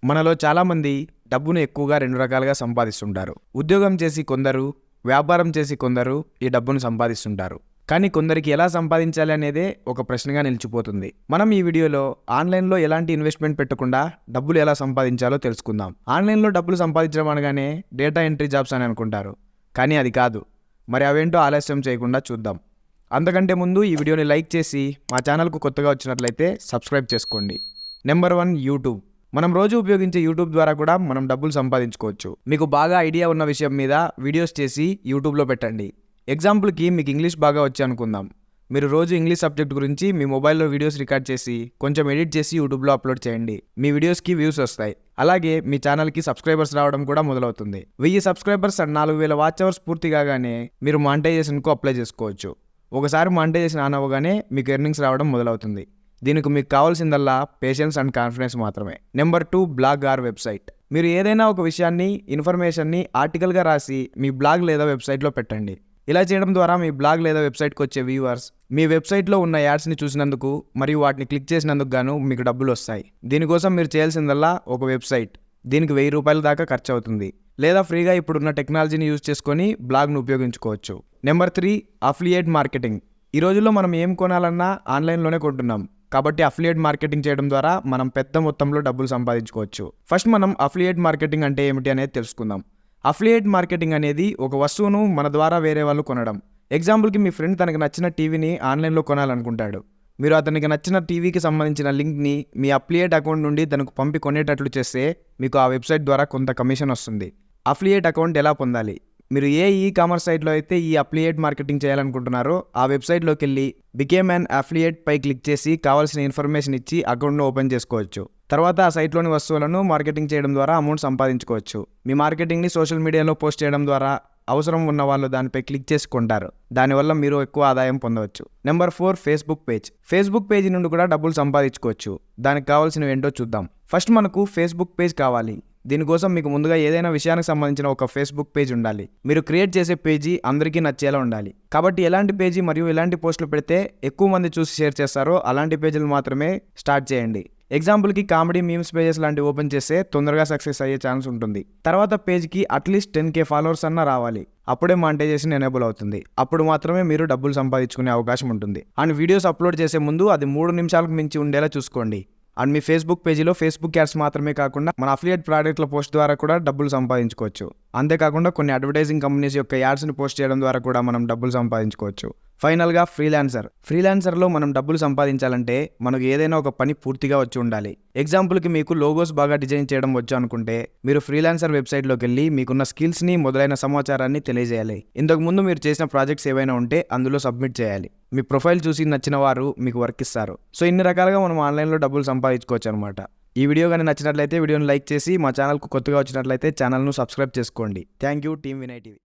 మనలో చాలామంది డబ్బును ఎక్కువగా 2 రకాలుగా సంపాదిస్తుంటారు. ఉద్యోగం చేసి కొందరు, వ్యాపారం చేసి కొందరు ఈ డబ్బును సంపాదిస్తుంటారు. కానీ కొందరికి ఎలా సంపాదించాలి అనేదే ఒక ప్రశ్నగా నిలిచిపోతుంది. మనం ఈ వీడియోలో ఆన్లైన్లో ఎలాంటి ఇన్వెస్ట్మెంట్ పెట్టకుండా డబ్బులు ఎలా సంపాదించాలో తెలుసుకుందాం. ఆన్లైన్లో డబ్బులు సంపాదించడం అనగానే డేటా ఎంట్రీ జాబ్స్ అని అనుకుంటారు. కానీ అది కాదు. మరి అవేంటో ఆలస్యం చేయకుండా చూద్దాం. అంతకంటే ముందు ఈ వీడియోని లైక్ చేసి మా ఛానల్కు కొత్తగా వచ్చినట్లయితే సబ్స్క్రైబ్ చేసుకోండి. Number 1, YouTube. మనం రోజు ఉపయోగించే యూట్యూబ్ ద్వారా కూడా మనం డబ్బులు సంపాదించుకోవచ్చు. మీకు బాగా ఐడియా ఉన్న విషయం మీద వీడియోస్ చేసి యూట్యూబ్లో పెట్టండి. ఎగ్జాంపుల్కి మీకు ఇంగ్లీష్ బాగా వచ్చి అనుకుందాం. మీరు రోజు ఇంగ్లీష్ సబ్జెక్ట్ గురించి మీ మొబైల్లో వీడియోస్ రికార్డ్ చేసి కొంచెం ఎడిట్ చేసి యూట్యూబ్లో అప్లోడ్ చేయండి. మీ వీడియోస్కి వ్యూస్ వస్తాయి. అలాగే మీ ఛానల్కి సబ్స్క్రైబర్స్ రావడం కూడా మొదలవుతుంది. 1000 సబ్స్క్రైబర్స్ అండ్ 4000 వాచ్ అవర్స్ పూర్తి కాగానే మీరు మానిటైజేషన్కు అప్లై చేసుకోవచ్చు. ఒకసారి మానిటైజేషన్ ఆన్ అవ్వగానే మీకు ఎర్నింగ్స్ రావడం మొదలవుతుంది. దీనికి మీకు కావాల్సిందల్లా పేషెన్స్ అండ్ కాన్ఫిడెన్స్ మాత్రమే. Number 2, blog or website. మీరు ఏదైనా ఒక విషయాన్ని, ఇన్ఫర్మేషన్ని ఆర్టికల్గా రాసి మీ బ్లాగ్ లేదా వెబ్సైట్లో పెట్టండి. ఇలా చేయడం ద్వారా మీ బ్లాగ్ లేదా వెబ్సైట్కి వచ్చే వ్యూవర్స్ మీ వెబ్సైట్లో ఉన్న యాడ్స్ని చూసినందుకు మరియు వాటిని క్లిక్ చేసినందుకు గాను మీకు డబ్బులు వస్తాయి. దీనికోసం మీరు చేయాల్సిందల్లా ఒక వెబ్సైట్. దీనికి 1000 రూపాయల దాకా ఖర్చు అవుతుంది. లేదా ఫ్రీగా ఇప్పుడున్న టెక్నాలజీని యూజ్ చేసుకొని బ్లాగ్ను ఉపయోగించుకోవచ్చు. Number 3, affiliate marketing. ఈ రోజుల్లో మనం ఏం కొనాలన్నా ఆన్లైన్లోనే కొంటున్నాం. కాబట్టి అఫిలియేట్ మార్కెటింగ్ చేయడం ద్వారా మనం పెద్ద మొత్తంలో డబ్బులు సంపాదించుకోవచ్చు. ఫస్ట్ మనం అఫిలియేట్ మార్కెటింగ్ అంటే ఏమిటి అనేది తెలుసుకుందాం. అఫిలియేట్ మార్కెటింగ్ అనేది ఒక వస్తువును మన ద్వారా వేరే వాళ్ళు కొనడం. ఎగ్జాంపుల్కి మీ ఫ్రెండ్ తనకు నచ్చిన టీవీని ఆన్లైన్లో కొనాలనుకుంటాడు. మీరు అతనికి నచ్చిన టీవీకి సంబంధించిన లింక్ని మీ అఫిలియేట్ అకౌంట్ నుండి తనకు పంపి కొనేటట్లు చేస్తే మీకు ఆ వెబ్సైట్ ద్వారా కొంత కమిషన్ వస్తుంది. అఫిలియేట్ అకౌంట్ ఎలా పొందాలి? మీరు ఏ కామర్స్ సైట్లో అయితే ఈ అఫిలియేట్ మార్కెటింగ్ చేయాలనుకుంటున్నారో ఆ వెబ్సైట్లోకి వెళ్ళి బికేమ్ అన్ అఫిలియేట్ పై క్లిక్ చేసి కావాల్సిన ఇన్ఫర్మేషన్ ఇచ్చి అకౌంట్ను ఓపెన్ చేసుకోవచ్చు. తర్వాత ఆ సైట్లోని వస్తువులను మార్కెటింగ్ చేయడం ద్వారా అమౌంట్ సంపాదించుకోవచ్చు. మీ మార్కెటింగ్ని సోషల్ మీడియాలో పోస్ట్ చేయడం ద్వారా అవసరం ఉన్న వాళ్ళు దానిపై క్లిక్ చేసి కొంటారు. దానివల్ల మీరు ఎక్కువ ఆదాయం పొందవచ్చు. Number 4, Facebook page. Facebook page నుండి కూడా డబ్బులు సంపాదించుకోవచ్చు. దానికి కావాల్సినవి ఏంటో చూద్దాం. ఫస్ట్ మనకు ఫేస్బుక్ పేజ్ కావాలి. దీనికోసం మీకు ముందుగా ఏదైనా విషయానికి సంబంధించిన ఒక ఫేస్బుక్ పేజ్ ఉండాలి. మీరు క్రియేట్ చేసే పేజీ అందరికీ నచ్చేలా ఉండాలి. కాబట్టి ఎలాంటి పేజీ మరియు ఎలాంటి పోస్టులు పెడితే ఎక్కువ మంది చూసి షేర్ చేస్తారో అలాంటి పేజీలు మాత్రమే స్టార్ట్ చేయండి. ఎగ్జాంపుల్కి కామెడీ, మీమ్స్ పేజెస్ లాంటివి ఓపెన్ చేస్తే తొందరగా సక్సెస్ అయ్యే ఛాన్స్ ఉంటుంది. తర్వాత పేజ్కి అట్లీస్ట్ 10K ఫాలోవర్స్ అన్న రావాలి. అప్పుడే మానిటైజేషన్ ఎనేబుల్ అవుతుంది. అప్పుడు మాత్రమే మీరు డబ్బులు సంపాదించుకునే అవకాశం ఉంటుంది. అండ్ వీడియోస్ అప్లోడ్ చేసే ముందు అది 3 నిమిషాలకు మించి ఉండేలా చూసుకోండి. అండ్ మీ ఫేస్బుక్ పేజీలో ఫేస్బుక్ యాడ్స్ మాత్రమే కాకుండా మన అఫిలియేట్ ప్రాడక్ట్ల పోస్ట్ ద్వారా కూడా డబ్బులు సంపాదించుకోవచ్చు. అంతేకాకుండా కొన్ని అడ్వర్టైజింగ్ కంపెనీస్ యొక్క యాడ్స్ని పోస్ట్ చేయడం ద్వారా కూడా మనం డబ్బులు సంపాదించుకోవచ్చు. ఫైనల్గా ఫ్రీలాన్సర్. ఫ్రీలాన్సర్లో మనం డబ్బులు సంపాదించాలంటే మనకు ఏదైనా ఒక పని పూర్తిగా వచ్చి ఉండాలి. ఎగ్జాంపుల్కి మీకు లోగోస్ బాగా డిజైన్ చేయడం వచ్చు అనుకుంటే మీరు ఫ్రీలాన్సర్ వెబ్సైట్లోకి వెళ్ళి మీకున్న స్కిల్స్ని మొదలైన సమాచారాన్ని తెలియజేయాలి. ఇంతకుముందు మీరు చేసిన ప్రాజెక్ట్స్ ఏవైనా ఉంటే అందులో సబ్మిట్ చేయాలి. మీ ప్రొఫైల్ చూసి నచ్చిన వారు మీకు వర్క్ ఇస్తారు. సో ఇన్ని రకాలుగా మనం ఆన్లైన్లో డబ్బులు సంపాదించుకోవచ్చు అనమాట. ఈ వీడియో కానీ నచ్చినట్లయితే వీడియోని లైక్ చేసి మా ఛానల్కు కొత్తగా వచ్చినట్లయితే ఛానల్ను సబ్స్క్రైబ్ చేసుకోండి. Thank you, team Vinay TV.